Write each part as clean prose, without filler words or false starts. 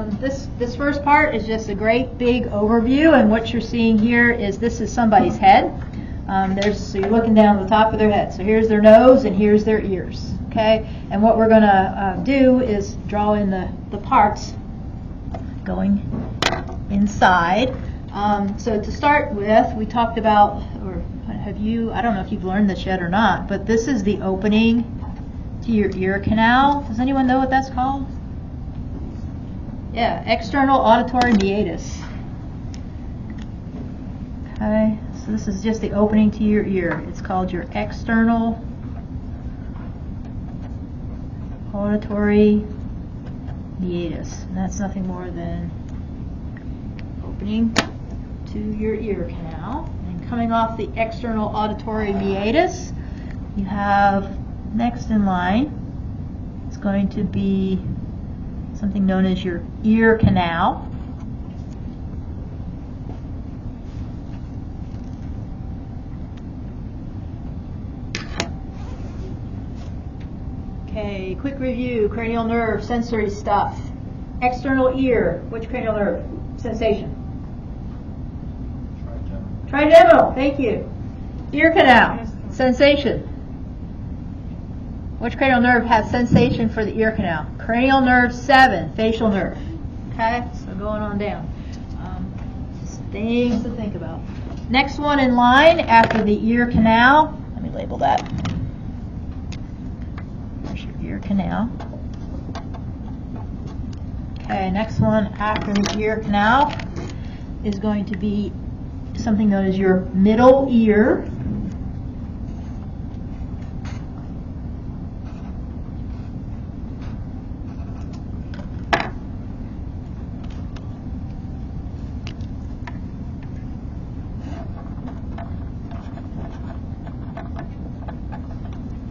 This first part is just a great big overview, and what you're seeing here is this is somebody's head. So you're looking down the top of their head. So here's their nose and here's their ears. Okay, and what we're going to do is draw in the parts going inside. So to start with, we talked about, or have you? I don't know if you've learned this yet or not, but this is the opening to your ear canal. Does anyone know what that's called? Yeah, external auditory meatus. Okay, so this is just the opening to your ear. It's called your external auditory meatus. And that's nothing more than opening to your ear canal. And coming off the external auditory meatus, you have next in line, it's going to be something known as your ear canal. Okay, quick review, cranial nerve, sensory stuff. External ear, which cranial nerve? Sensation. Trigeminal, thank you. Ear canal, sensation. Which cranial nerve has sensation for the ear canal? Cranial nerve 7, facial nerve. Okay, so going on down. Just things to think about. Next one in line after the ear canal. Let me label that. There's your ear canal. Okay, next one after the ear canal is going to be something known as your middle ear.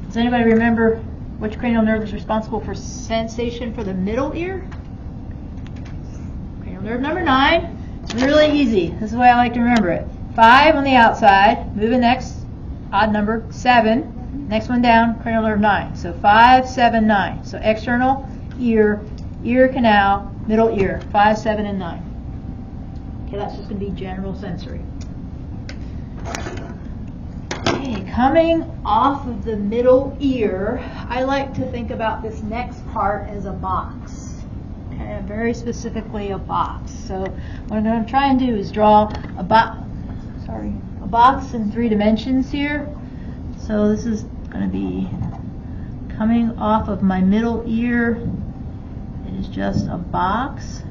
Does anybody remember which cranial nerve is responsible for sensation for the middle ear? Cranial nerve number 9. It's really easy. This is the way I like to remember it. 5 on the outside. Moving next, odd number, 7. Next one down, cranial nerve 9. So 5, 7, 9. So external ear, ear canal, middle ear. 5, 7, and 9. Okay, that's just going to be general sensory. Okay, coming off of the middle ear, I like to think about this next part as a box. Okay, very specifically a box. So what I'm going to try and do is draw a box in 3 dimensions here. So this is going to be coming off of my middle ear. It is just a box.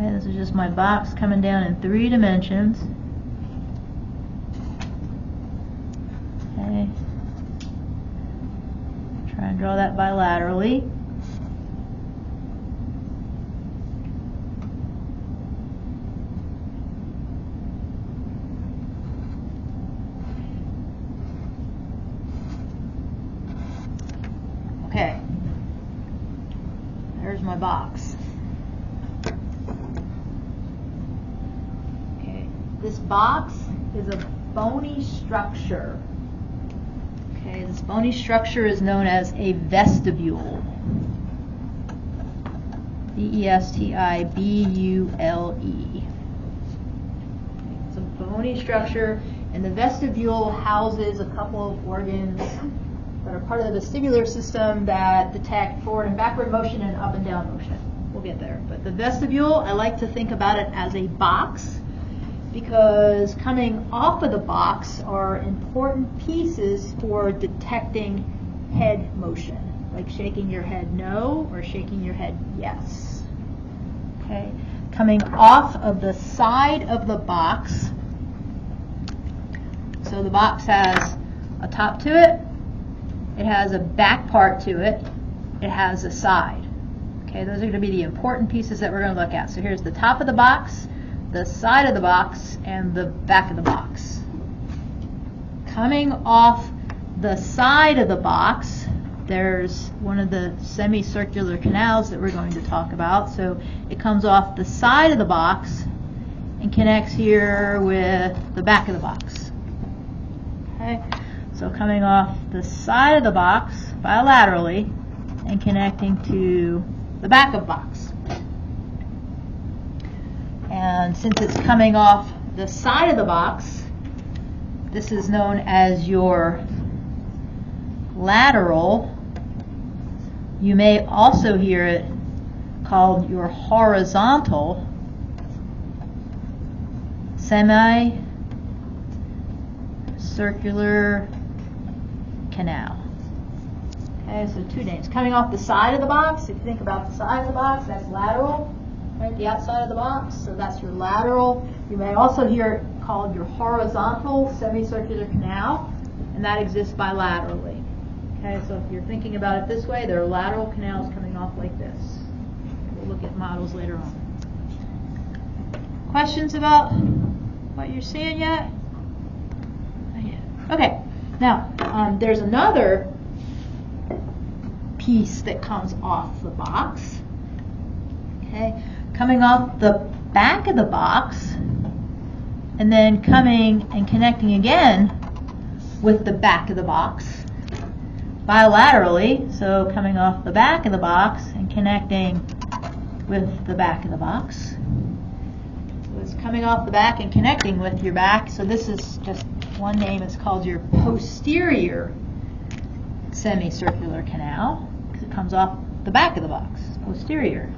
Okay, this is just my box coming down in 3 dimensions. Okay. Try and draw that bilaterally. Okay. There's my box. This box is a bony structure. Okay, this bony structure is known as a vestibule. V-E-S-T-I-B-U-L-E. It's a bony structure, and the vestibule houses a couple of organs that are part of the vestibular system that detect forward and backward motion and up and down motion. We'll get there. But the vestibule, I like to think about it as a box, because coming off of the box are important pieces for detecting head motion, like shaking your head no or shaking your head yes. Okay, coming off of the side of the box, so the box has a top to it, it has a back part to it, it has a side. Okay, those are going to be the important pieces that we're going to look at. So here's the top of the box, the side of the box, and the back of the box. Coming off the side of the box, there's one of the semicircular canals that we're going to talk about. So it comes off the side of the box and connects here with the back of the box. Okay, So coming off the side of the box bilaterally and connecting to the back of the box. And since it's coming off the side of the box, this is known as your lateral. You may also hear it called your horizontal semicircular canal. Okay, so two names. Coming off the side of the box, if you think about the side of the box, that's lateral, right? The outside of the box, so that's your lateral. You may also hear it called your horizontal semicircular canal, and that exists bilaterally. Okay, so if you're thinking about it this way, there are lateral canals coming off like this. We'll look at models later on. Questions about what you're seeing yet? Not yet. Okay, now there's another piece that comes off the box. Okay, coming off the back of the box and then coming and connecting again with the back of the box bilaterally, so coming off the back of the box and connecting with the back of the box. So it's coming off the back and connecting with your back, so this is just one name. It's called your posterior semicircular canal because it comes off the back of the box, posterior.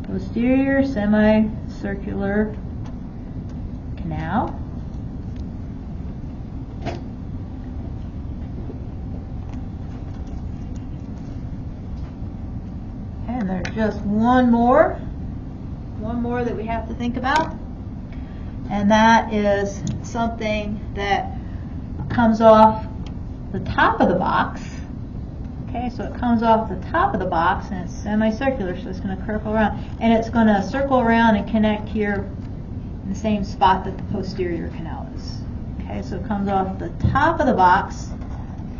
Posterior semicircular canal. And there's just one more that we have to think about, and that is something that comes off the top of the box. Okay, so it comes off the top of the box and it's semicircular, so it's going to circle around, and it's going to circle around and connect here in the same spot that the posterior canal is. Okay, so it comes off the top of the box,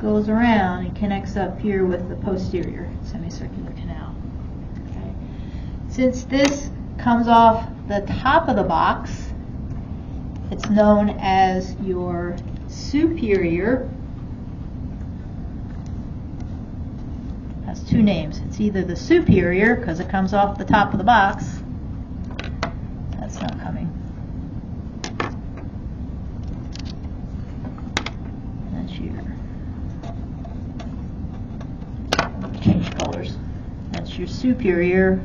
goes around and connects up here with the posterior semicircular canal. Okay. Since this comes off the top of the box, it's known as your superior. Has two names. It's either the superior, because it comes off the top of the box. That's not coming. That's your, change colors. That's your superior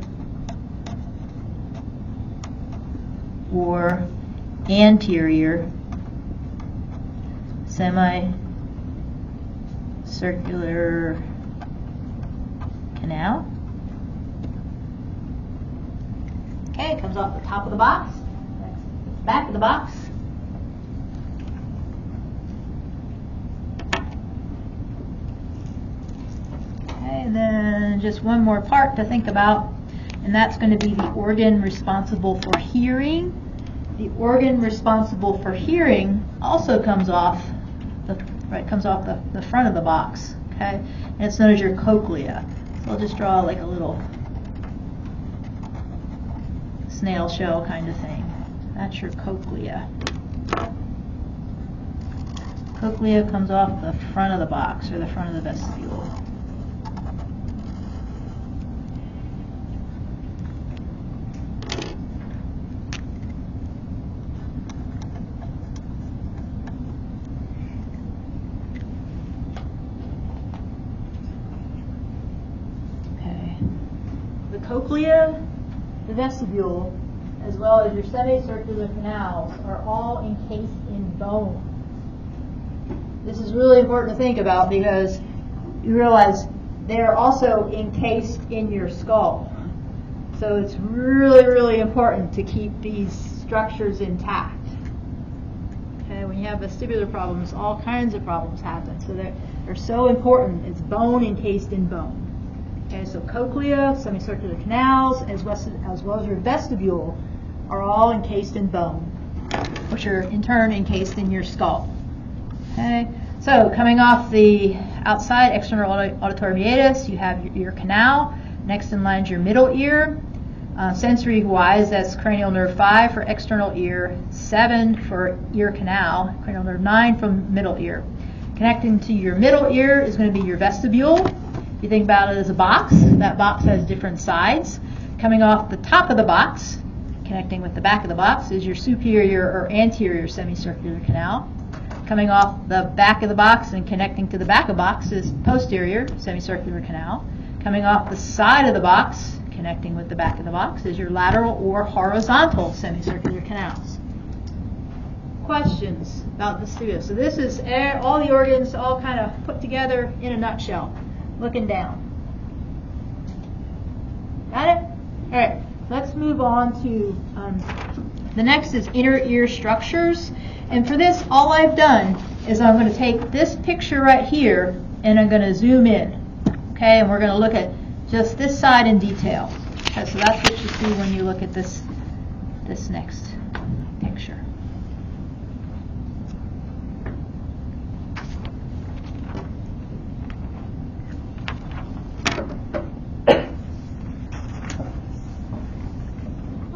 or anterior semicircular canal. Okay, it comes off the top of the box. Next, back of the box. Okay, and then just one more part to think about, and that's going to be the organ responsible for hearing. The organ responsible for hearing also comes off the front of the box. Okay, and it's known as your cochlea. So I'll just draw like a little snail shell kind of thing. That's your cochlea. Cochlea comes off the front of the box or the front of the vestibule. Cochlea, the vestibule, as well as your semicircular canals are all encased in bone. This is really important to think about because you realize they're also encased in your skull. So it's really, really important to keep these structures intact. Okay, when you have vestibular problems, all kinds of problems happen. So they're so important. It's bone encased in bone. Okay, so cochlea, semicircular canals, as well as your vestibule, are all encased in bone, which are in turn encased in your skull. Okay, so coming off the outside external auditory meatus, you have your canal. Next in line is your middle ear. Sensory-wise, that's cranial nerve 5 for external ear, 7 for ear canal, cranial nerve 9 from middle ear. Connecting to your middle ear is going to be your vestibule. If you think about it as a box, that box has different sides. Coming off the top of the box, connecting with the back of the box, is your superior or anterior semicircular canal. Coming off the back of the box and connecting to the back of the box is posterior semicircular canal. Coming off the side of the box, connecting with the back of the box, is your lateral or horizontal semicircular canals. Questions about vestibular? So this is all the organs all kind of put together in a nutshell, looking down. Got it? All right, let's move on to the next is inner ear structures. And for this, all I've done is I'm going to take this picture right here and I'm going to zoom in. Okay, and we're going to look at just this side in detail. Okay, so that's what you see when you look at this next picture.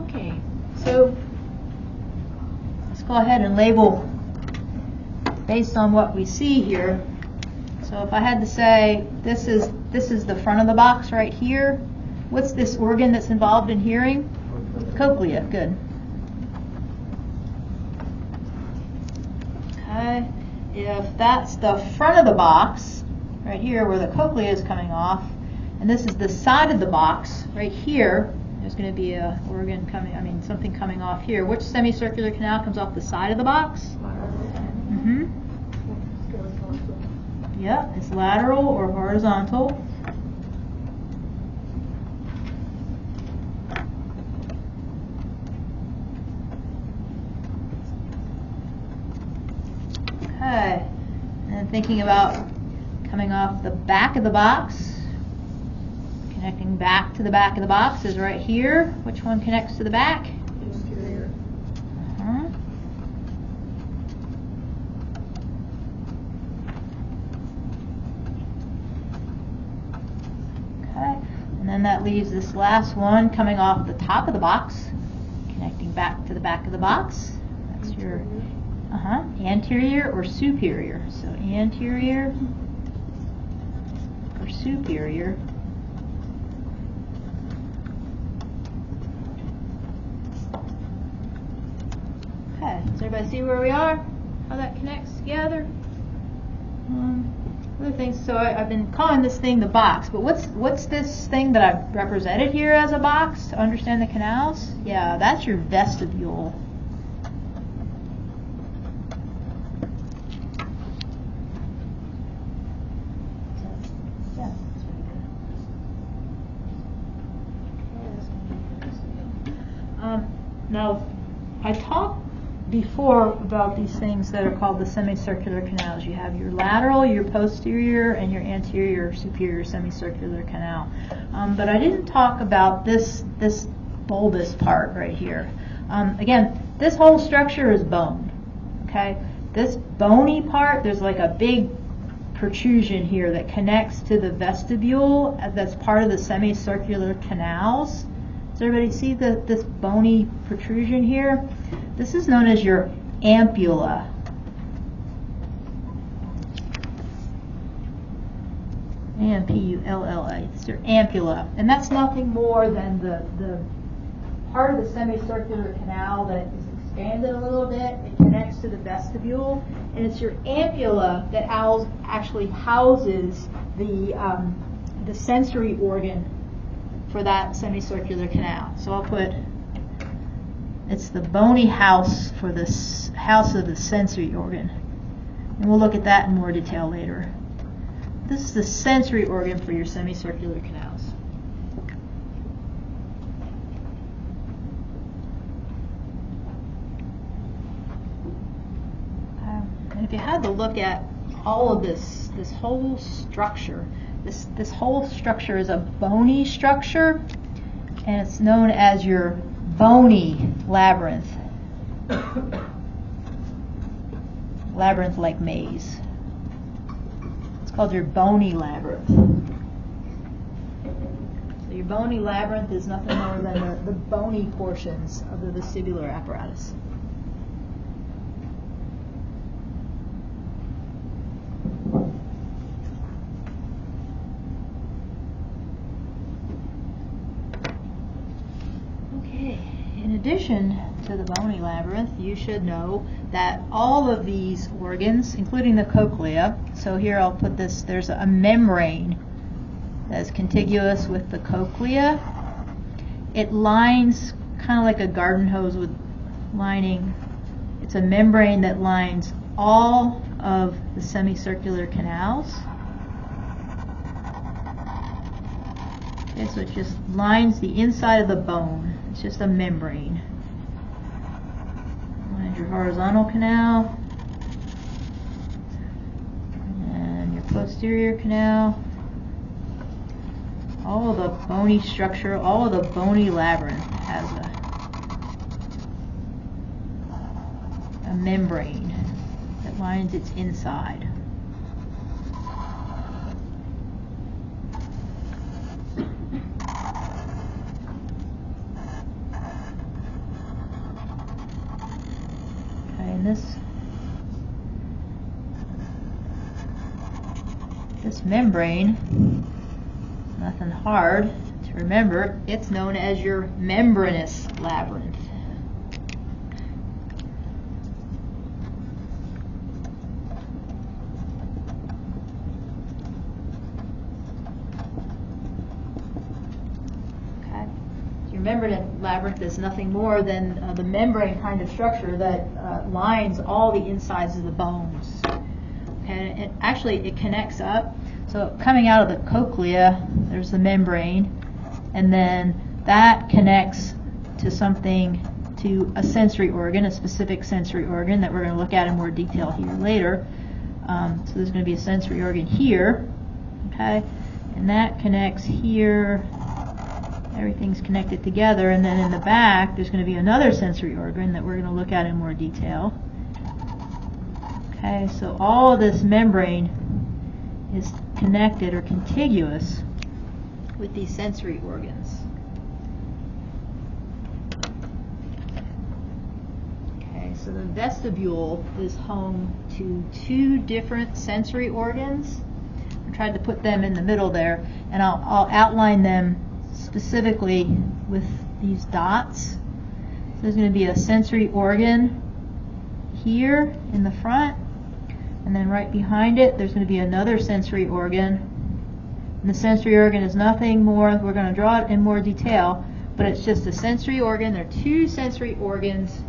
Okay, so let's go ahead and label based on what we see here. So if I had to say this is the front of the box right here, what's this organ that's involved in hearing? Cochlea, good. Okay, if that's the front of the box, right here where the cochlea is coming off, and this is the side of the box, right here, there's going to be a organ coming, something coming off here. Which semicircular canal comes off the side of the box? Mm-hmm. Yep, it's lateral or horizontal. Okay, and thinking about coming off the back of the box, connecting back to the back of the box is right here. Which one connects to the back? Posterior. Uh-huh. Okay, and then that leaves this last one coming off the top of the box, connecting back to the back of the box. That's your anterior or superior. So anterior or superior. Okay, does everybody see where we are? How that connects together? Other things, so I've been calling this thing the box, but what's this thing that I've represented here as a box to understand the canals? Yeah, that's your vestibule. Now, I talked before about these things that are called the semicircular canals. You have your lateral, your posterior, and your anterior or superior semicircular canal. But I didn't talk about this bulbous part right here. Again, this whole structure is bone. Okay, this bony part, there's like a big protrusion here that connects to the vestibule. That's part of the semicircular canals. Does everybody see this bony protrusion here? This is known as your ampulla. A-M-P-U-L-L-A. It's your ampulla. And that's nothing more than the part of the semicircular canal that is expanded a little bit. It connects to the vestibule. And it's your ampulla that actually houses the sensory organ for that semicircular canal. So I'll put, it's the bony house for this house of the sensory organ. And we'll look at that in more detail later. This is the sensory organ for your semicircular canals. And if you had to look at all of this whole structure, this whole structure is a bony structure, and it's known as your bony labyrinth. Labyrinth like maze. It's called your bony labyrinth. So So your bony labyrinth is nothing more than the bony portions of the vestibular apparatus. Okay, in addition to the bony labyrinth, you should know that all of these organs, including the cochlea, so here I'll put this, there's a membrane that's contiguous with the cochlea. It lines kind of like a garden hose with lining. It's a membrane that lines all of the semicircular canals. Okay, so it just lines the inside of the bone. It's just a membrane. Lines your horizontal canal and your posterior canal. All of the bony structure, all of the bony labyrinth has a membrane that lines its inside. Okay, and this membrane, nothing hard to remember, it's known as your membranous labyrinth. Okay, so your membranous labyrinth is nothing more than the membrane kind of structure that lines all the insides of the bones. Okay, and actually it connects up. So coming out of the cochlea, there's the membrane, and then that connects to something, to a sensory organ, a specific sensory organ that we're going to look at in more detail here later. So there's going to be a sensory organ here, okay, and that connects here. Everything's connected together, and then in the back there's going to be another sensory organ that we're going to look at in more detail. Okay, so all of this membrane is connected or contiguous with these sensory organs. Okay, so the vestibule is home to two different sensory organs. I tried to put them in the middle there, and I'll outline them specifically with these dots. So there's going to be a sensory organ here in the front, and then right behind it there's going to be another sensory organ. And the sensory organ is nothing more, we're going to draw it in more detail, but it's just a sensory organ. There are two sensory organs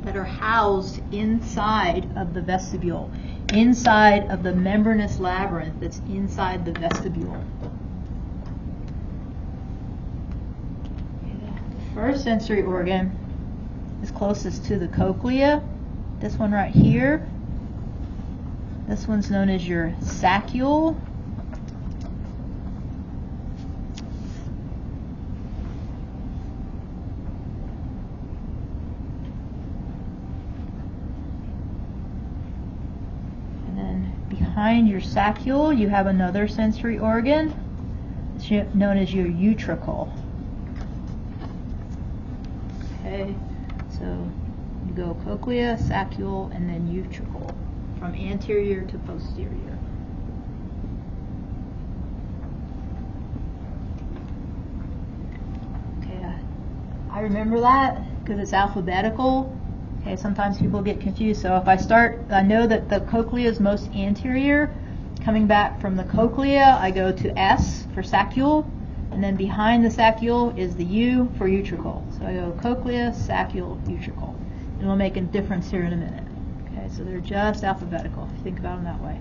that are housed inside of the vestibule, inside of the membranous labyrinth that's inside the vestibule. The first sensory organ is closest to the cochlea, this one right here. This one's known as your saccule. And then behind your saccule you have another sensory organ. It's known as your utricle. Okay, so you go cochlea, saccule, and then utricle, from anterior to posterior. Okay, I remember that because it's alphabetical. Okay, sometimes people get confused. So if I start, I know that the cochlea is most anterior. Coming back from the cochlea, I go to S for saccule, and then behind the saccule is the U for utricle. So I go cochlea, saccule, utricle. And we'll make a difference here in a minute. Okay, so they're just alphabetical, if you think about them that way.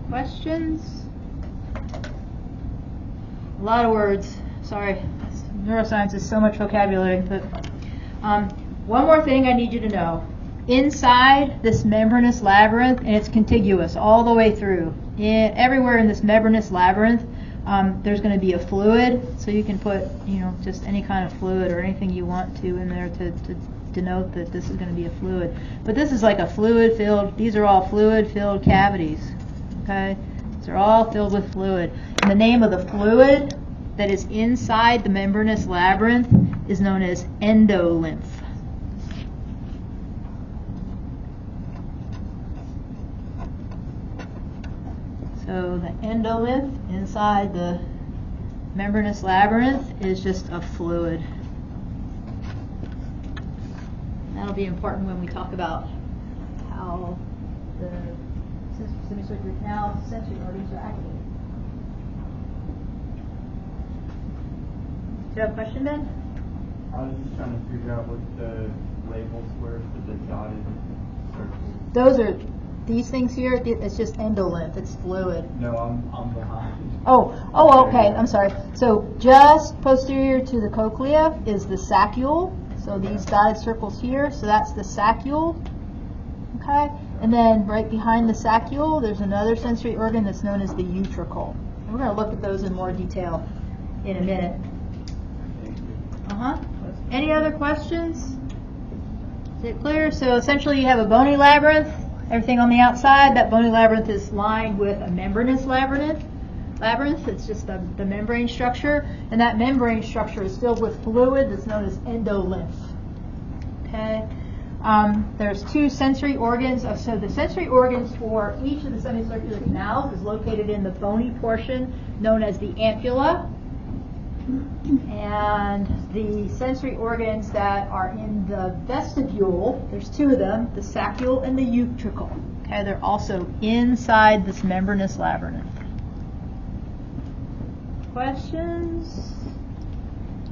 Questions? A lot of words. Sorry, neuroscience is so much vocabulary. But one more thing I need you to know. Inside this membranous labyrinth, and it's contiguous all the way through, everywhere in this membranous labyrinth, there's going to be a fluid. So you can put, just any kind of fluid or anything you want to in there to denote that this is going to be a fluid. But this is like a fluid-filled, these are all fluid-filled cavities. Okay? These are all filled with fluid. And the name of the fluid that is inside the membranous labyrinth is known as endolymph. So the endolymph inside the membranous labyrinth is just a fluid. That'll be important when we talk about how the semicircular canal sensory organs are activated. Do you have a question, Ben? I was just trying to figure out what the labels were for the dotted circles. Those are these things here. It's just endolymph. It's fluid. No, I'm behind. Oh, okay. I'm sorry. So just posterior to the cochlea is the saccule. So these dotted circles here. So that's the saccule. Okay. And then right behind the saccule, there's another sensory organ that's known as the utricle. And we're going to look at those in more detail in a minute. Any other questions? Is it clear? So essentially you have a bony labyrinth, everything on the outside. That bony labyrinth is lined with a membranous labyrinth. It's just the membrane structure. And that membrane structure is filled with fluid that's known as endolymph. Okay? There's two sensory organs. So the sensory organs for each of the semicircular canals is located in the bony portion known as the ampulla. And the sensory organs that are in the vestibule, there's two of them, the saccule and the utricle. Okay, they're also inside this membranous labyrinth. Questions?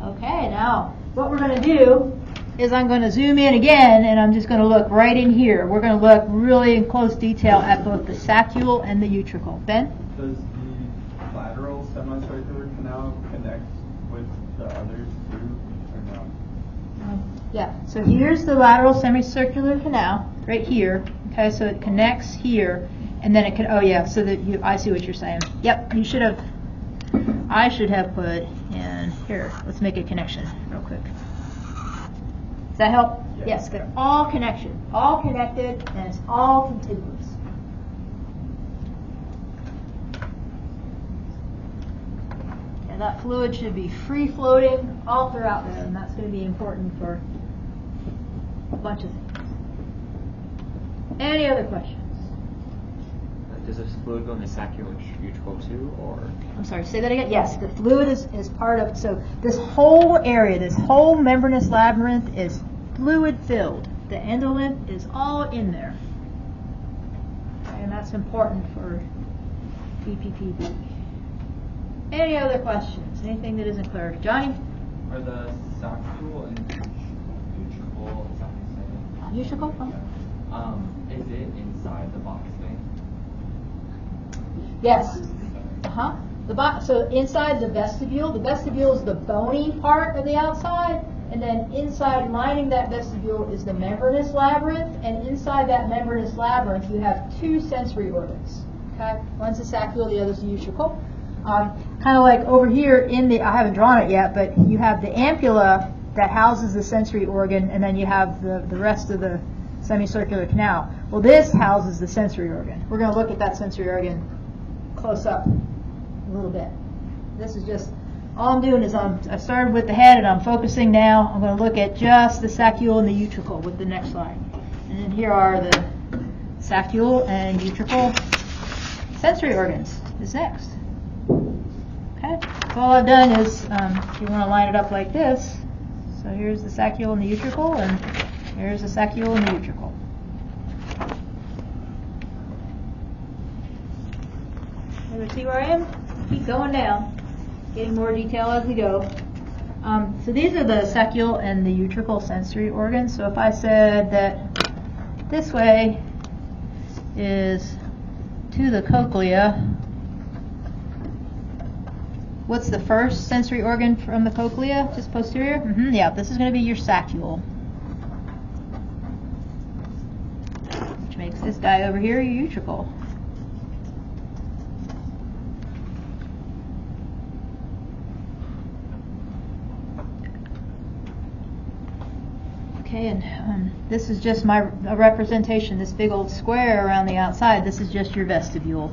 Okay, now what we're going to do is I'm going to zoom in again and I'm just going to look right in here. We're going to look really in close detail at both the saccule and the utricle. Ben? Does the lateral semicircular canal connect with the others too, or no? Yeah, so here's the lateral semicircular canal, right here. Okay, so it connects here, and then it can, oh yeah, so that you, I see what you're saying. Yep, you should have, I should have put in, here, let's make a connection real quick. Does that help? Yes, they're all connected, and it's all contiguous. And that fluid should be free floating all throughout there, and that's going to be important for a bunch of things. Any other questions? Does this fluid go in the saccule and utricle too, or? I'm sorry, say that again? Yes, the fluid is part of, so this whole area, this whole membranous labyrinth is fluid filled. The endolymph is all in there. Okay, and that's important for BPPV. Any other questions? Anything that isn't clear? Johnny? Are the saccule and utricle, is that what you say? Utricle? Yeah. Is it inside the box thing? Yes. So inside the vestibule is the bony part of the outside, and then inside lining that vestibule is the membranous labyrinth, and inside that membranous labyrinth you have two sensory organs. Okay, one's the saccule, the other's the utricle. Kind of like over here in the, I haven't drawn it yet, but you have the ampulla that houses the sensory organ, and then you have the rest of the semicircular canal. Well, this houses the sensory organ. We're going to look at that sensory organ close up a little bit. This is just, all I'm doing is I started with the head and I'm focusing now. I'm going to look at just the saccule and the utricle with the next slide. And then here are the saccule and utricle sensory organs is next. Okay, so all I've done is, if you want to line it up like this, so here's the saccule and the utricle, and here's the saccule and the utricle. Everybody see where I am? Keep going down, getting more detail as we go. So these are the saccule and the utricle sensory organs. So if I said that this way is to the cochlea, what's the first sensory organ from the cochlea? Just posterior? Yeah, this is going to be your saccule. Which makes this guy over here your utricle. Okay, and this is just a representation, this big old square around the outside. This is just your vestibule.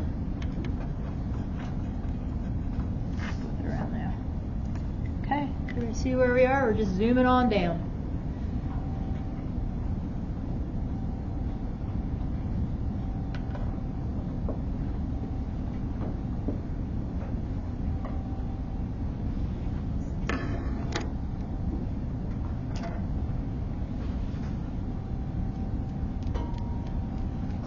Flip it around now. Okay, everybody see where we are? We're just zooming on down.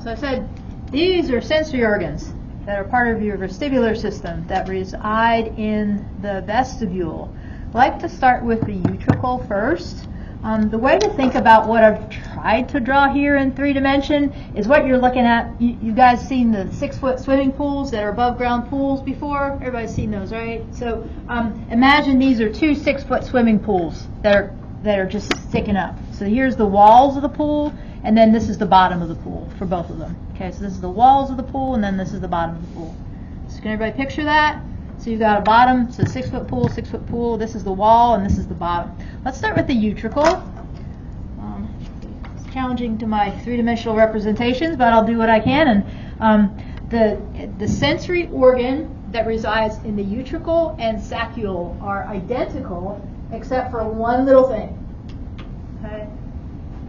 So I said these are sensory organs that are part of your vestibular system that reside in the vestibule. I like to start with the utricle first. The way to think about what I've tried to draw here in 3-dimension is what you're looking at. You guys seen the 6-foot swimming pools that are above ground pools before? Everybody's seen those, right? So imagine these are 2 6-foot swimming pools that are just sticking up. So here's the walls of the pool, and then this is the bottom of the pool for both of them. Okay, so this is the walls of the pool, and then this is the bottom of the pool. So can everybody picture that? So you've got a bottom, so 6-foot pool, 6-foot pool. This is the wall, and this is the bottom. Let's start with the utricle. It's challenging to my 3-dimensional representations, but I'll do what I can. And the sensory organ that resides in the utricle and saccule are identical, except for one little thing. Okay,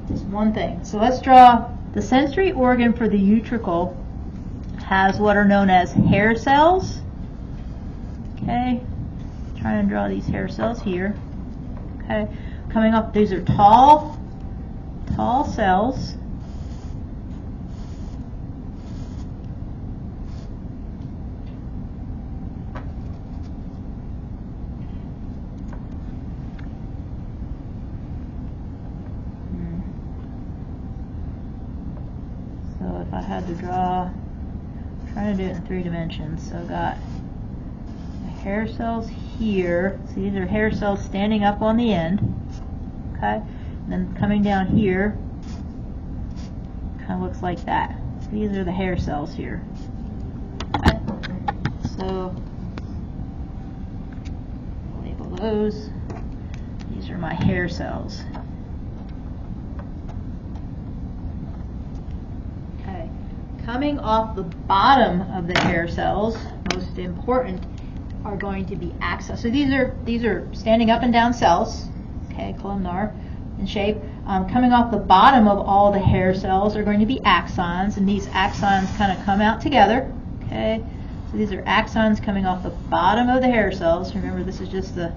just one thing. So let's draw the sensory organ for the utricle. Has what are known as hair cells. Okay, try and draw these hair cells here. Okay, coming up, these are tall cells. So if I had to draw, I'm trying to do it in 3 dimensions. So I've got hair cells here. So these are hair cells standing up on the end. Okay, and then coming down here, kind of looks like that. So these are the hair cells here. Okay. So label those. These are my hair cells. Okay, coming off the bottom of the hair cells, most important, are going to be axons. So these are standing up and down cells, okay, columnar in shape. Coming off the bottom of all the hair cells are going to be axons, and these axons kind of come out together. Okay, so these are axons coming off the bottom of the hair cells. Remember, this is just the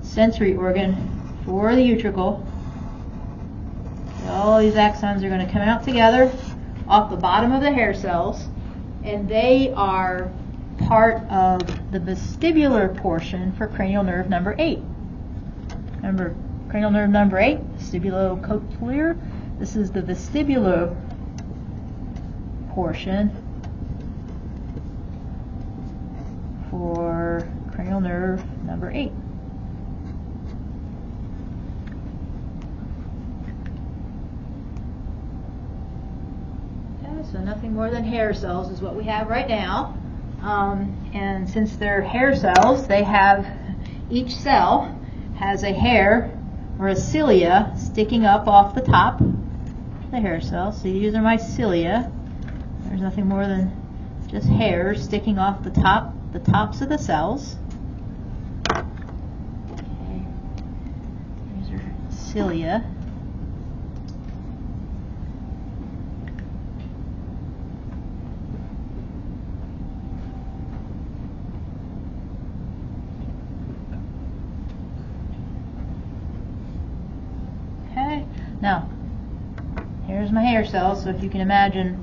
sensory organ for the utricle. Okay, all these axons are going to come out together off the bottom of the hair cells, and they are part of the vestibular portion for cranial nerve number 8. Remember, cranial nerve number 8, vestibulocochlear. This is the vestibular portion for cranial nerve number 8. So nothing more than hair cells is what we have right now. And since they're hair cells, they have, each cell has a hair or a cilia sticking up off the top of the hair cell. So these are my cilia. There's nothing more than just hairs sticking off the tops of the cells. Okay. These are cilia. Now, here's my hair cells. So if you can imagine,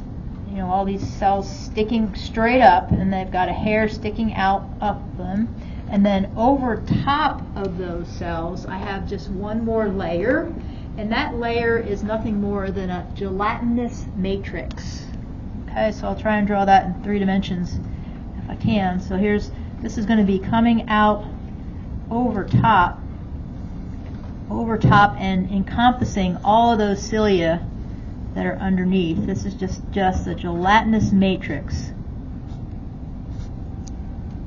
all these cells sticking straight up, and they've got a hair sticking out of them. And then over top of those cells, I have just one more layer, and that layer is nothing more than a gelatinous matrix. Okay, so I'll try and draw that in 3 dimensions if I can. So this is going to be coming out over top and encompassing all of those cilia that are underneath. This is just a gelatinous matrix.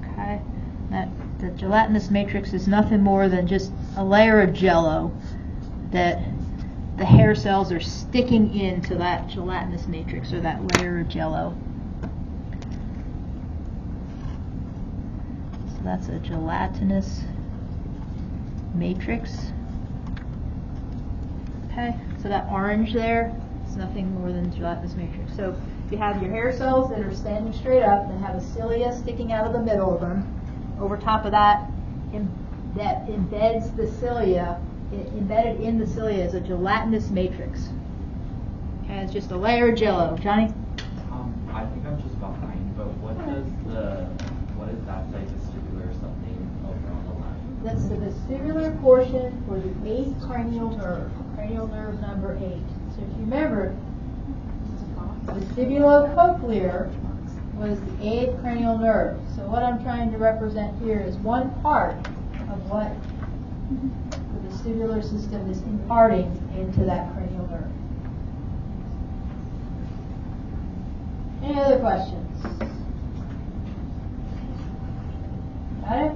Okay, the gelatinous matrix is nothing more than just a layer of jello that the hair cells are sticking into that gelatinous matrix or that layer of jello. So that's a gelatinous matrix. Okay, so that orange there is nothing more than gelatinous matrix. So you have your hair cells that are standing straight up and have a cilia sticking out of the middle of them. Over top of that, that embeds the cilia, embedded in the cilia is a gelatinous matrix. Okay, it's just a layer of jello. Johnny? I think I'm just behind, but what is that like vestibular something over on the left? That's the vestibular portion for the 8th cranial nerve number 8. So if you remember, vestibulocochlear was the 8th cranial nerve. So what I'm trying to represent here is one part of what the vestibular system is imparting into that cranial nerve. Any other questions? Got it?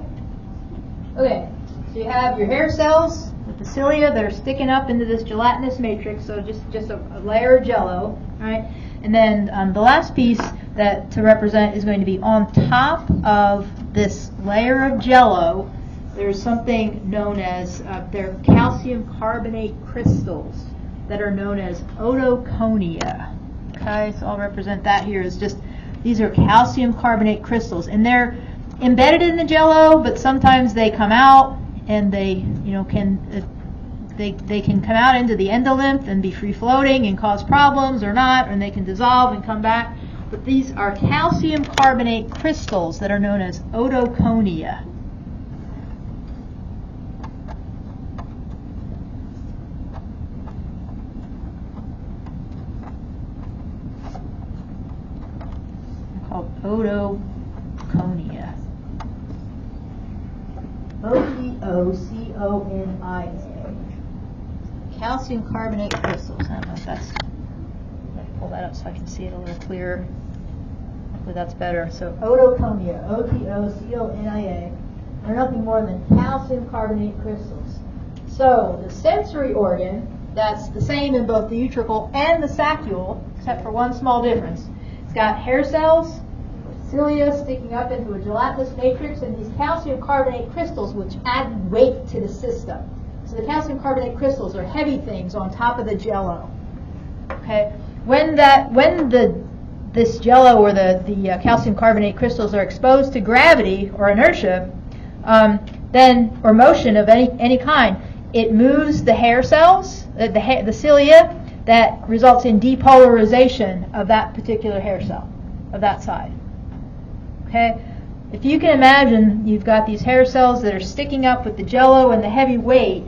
Okay, so you have your hair cells with the cilia that are sticking up into this gelatinous matrix, so just a layer of jello, right? And then the last piece that to represent is going to be on top of this layer of jello. There's something known as they're calcium carbonate crystals that are known as otoconia. Okay, so I'll represent that here as just these are calcium carbonate crystals, and they're embedded in the jello, but sometimes they come out and they can come out into the endolymph and be free floating and cause problems or not, and they can dissolve and come back. But these are calcium carbonate crystals that are known as otoconia. They're called otoconia. Otoconia. Calcium carbonate crystals. I don't know if that's. Pull that up so I can see it a little clearer. Hopefully that's better. So otoconia, O-T-O-C-O-N-I-A, are nothing more than calcium carbonate crystals. So the sensory organ, that's the same in both the utricle and the saccule, except for one small difference. It's got hair cells, cilia sticking up into a gelatinous matrix, and these calcium carbonate crystals which add weight to the system. So the calcium carbonate crystals are heavy things on top of the jello. Okay, when this jello or the calcium carbonate crystals are exposed to gravity or inertia, then or motion of any kind, it moves the hair cells, the cilia, that results in depolarization of that particular hair cell, of that side. Okay, if you can imagine, you've got these hair cells that are sticking up with the jello and the heavy weight.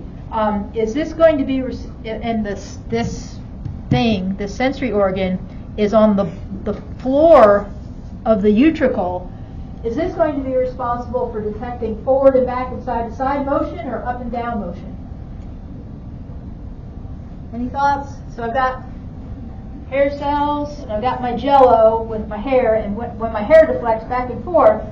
Is this going to be, and this sensory organ is on the floor of the utricle, is this going to be responsible for detecting forward and back and side to side motion or up and down motion? Any thoughts? So I've got hair cells, and I've got my jello with my hair, and when my hair deflects back and forth,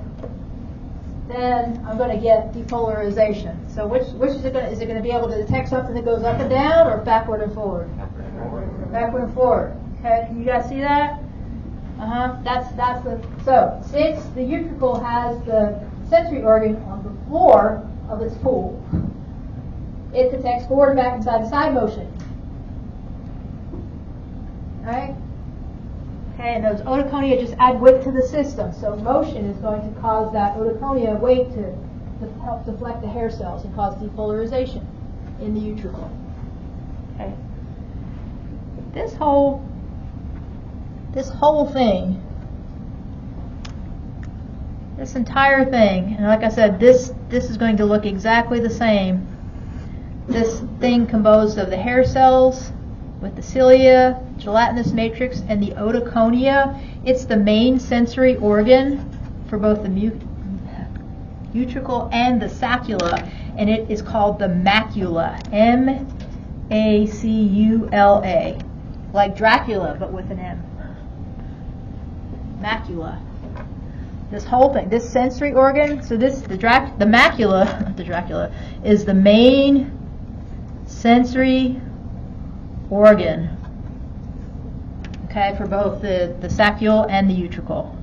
then I'm going to get depolarization. So which is it going to be able to detect something that goes up and down or backward and forward? Backward and forward. Okay, can you guys see that? That's the, so since the utricle has the sensory organ on the floor of its pool, it detects forward, back, and side to side motion. Right? Okay, and those otoconia just add weight to the system. So motion is going to cause that otoconia weight to help deflect the hair cells and cause depolarization in the utricle. Okay. This whole thing, this entire thing, and like I said, this is going to look exactly the same. This thing composed of the hair cells with the cilia, gelatinous matrix, and the otoconia. It's the main sensory organ for both the utricle and the saccula, and it is called the macula. M-A-C-U-L-A. Like Dracula, but with an M. Macula. this whole thing, this sensory organ. So this the macula, not the Dracula, is the main sensory organ. Okay, for both the saccule and the utricle.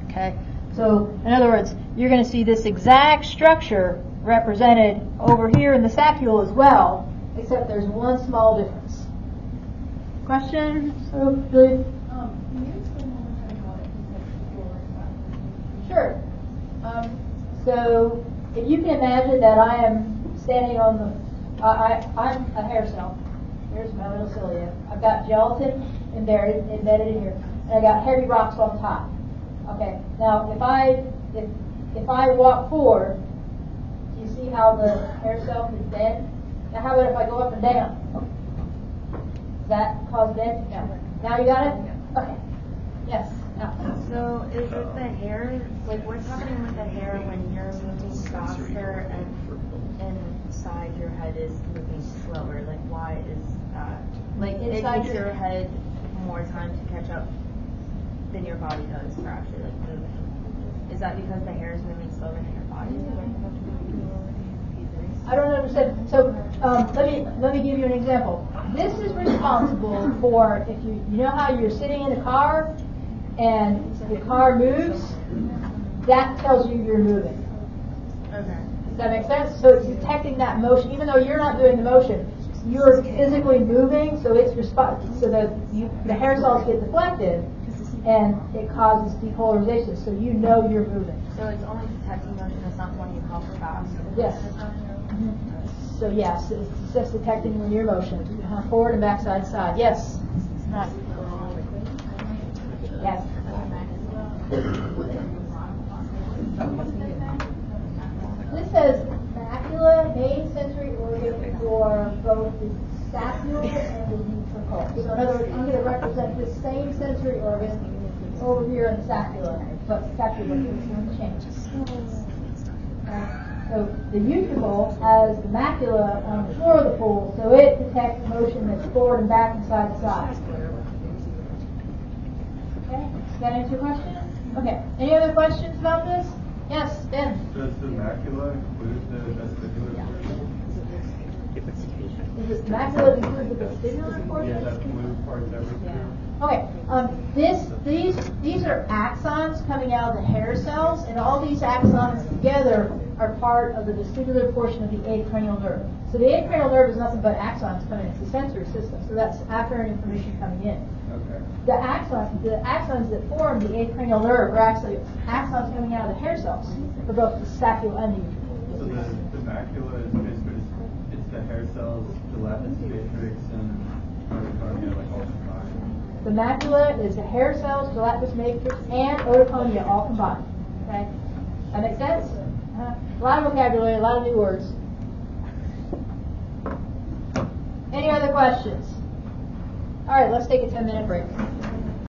Okay, so in other words, you're going to see this exact structure represented over here in the saccule as well, except there's one small difference. Question? So, Julie? Can you explain one more time how it Sure. So, if you can imagine that I am standing on the, I'm a hair cell. Here's my little cilia. I've got gelatin embedded in here, and I got heavy rocks on top. Okay. Now, if I walk forward, do you see how the hair cell is bent? Now, how about if I go up and down? Does that cause bend? No. Now you got it? Okay. Yes. Now. So is it the hair, like what's happening with the hair when you're moving faster and inside your head is moving slower? Like why is that? Like it Inside takes your- your head more time to catch up than your body does for actually like moving. Is that because the hair is moving slower than your body? I don't understand. So let me give you an example. This is responsible for if you know how you're sitting in a car and the car moves, that tells you you're moving. Okay. Does that make sense? So it's detecting that motion, even though you're not doing the motion, you're physically moving. So it's so that the hair cells get deflected, and it causes depolarization. So you know you're moving. So it's only detecting motion, it's not when you call for fast. Yes. So yes, it's just detecting when you're motion, forward and back, side to side. Yes. Not. Yes. This says macula, main sensory organ for both the saccule and the utricle. So in other words, I'm going to represent this same sensory organ over here in the saccula, but saccula is going to change. So the utricle has the macula on the floor of the pool, so it detects motion that's forward and back and side to side. Okay, does that answer your question? Okay, any other questions about this? Yes, Ben? Does the macula include the vestibular portion? Does the macula include the vestibular portion? Yeah, that blue part that was there. Okay, these are axons coming out of the hair cells, and all these axons together are part of the vestibular portion of the eighth cranial nerve. So the eighth cranial nerve is nothing but axons coming in. It's a sensory system, so that's afferent information coming in. Okay. The axons that form the eighth cranial nerve are actually axons coming out of the hair cells for both the saccule and the utricle. So the macula is basically it's the hair cells, gelatinous matrix, and mitochondria like all combined. The macula is the hair cells, gelatinous matrix, and otoconia all combined. Okay, that makes sense? A lot of vocabulary, a lot of new words. Any other questions? All right, let's take a 10-minute break.